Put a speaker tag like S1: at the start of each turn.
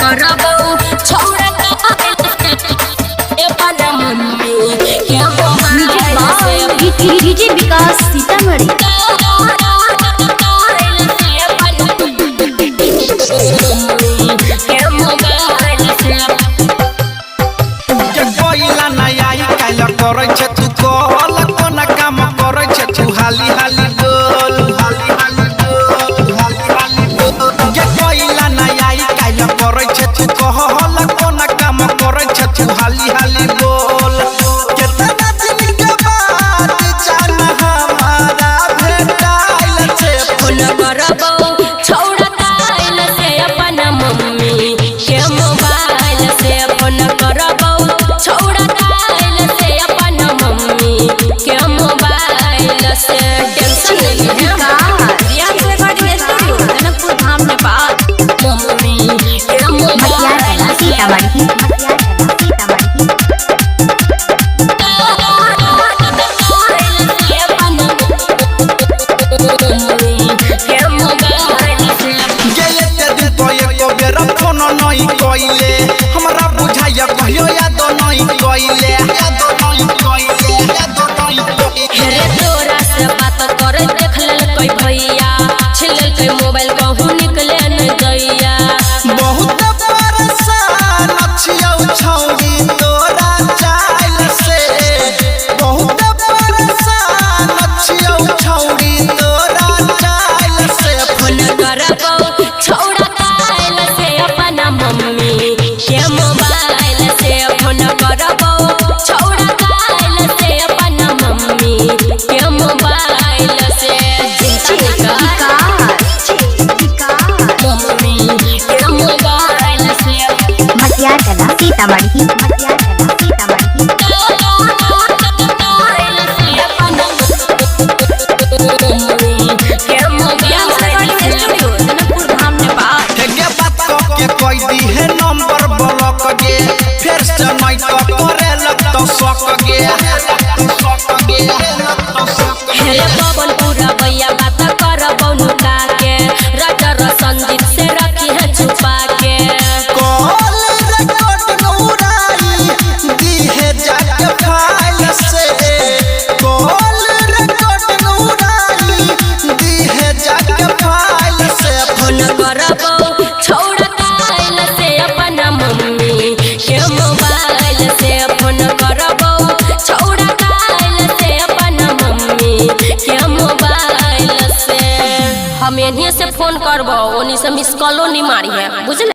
S1: करबो छोड़ा अपन मम्मी के मोबाइल से
S2: डीजे विकास सीतामढ़ी
S1: के मोबाइल से
S3: के कोइला नया आई काइला करै छ तू कहल कोना काम करै छ तू हाली हाली बोल हाली हाली बोल हाली हाली बोल के कोइला नया आई काइला करै छ तू कहल कोना काम करै छ तू हाली हाली बोल केतना दिन के बाद जान हमारा भेटाइल छे
S1: फोन करबो छोड़ा काइल से अपन मम्मी के मोबाइल से फोन करबो छोड़ा काइल से अपन मम्मी के मोबाइल से टेंशन नहीं है
S2: रिया recording studio Janakpur Dham Nepal
S1: mummy के मोबाइल से
S2: सीतामढ़ी
S3: कोइले हमरा बुझाइया कहियो याद नहीं कोइले याद नहीं कोइले याद नहीं
S1: हेरे तोरा से बात करे देख लेल कोई भैया छिल के मोबाइल कहूं निकले न दैया
S3: बहुत परेशान छियौ छौरी तोरा चाइल से बहुत परेशान छियौ छौरी तोरा चाइल से
S1: फोन करबो छोड़ा काइल से अपन मम्मी के मोबाइल से फोन करबो छोड़ा काइल से अपन मम्मी के मोबाइल से मम्मी के मोबाइल से
S2: सीतामढ़ी जनकपुर धाम नेपाल
S3: के बात के कोई दी है नंबर ब्लॉक गे फिर से नहीं तो करे लग तो शौक गे
S1: हेरे पवन पूरा भैया बात करबो नुका के राजा संदीप से रखी है छुपा के
S3: कॉल रिकॉर्ड उड़ाई दी है जाके फाइल से कॉल रिकॉर्ड उड़ाई दी है जाके फाइल से
S1: फोन करबो छोड़ा काइल से अपन मम्मी के मोबाइल से फोन करबो छोड़ा काइल से अपन मम्मी के मोबाइल से हम एनिए से फोन करबो ओनी से मिस कॉलो नहीं मारी है बुझले।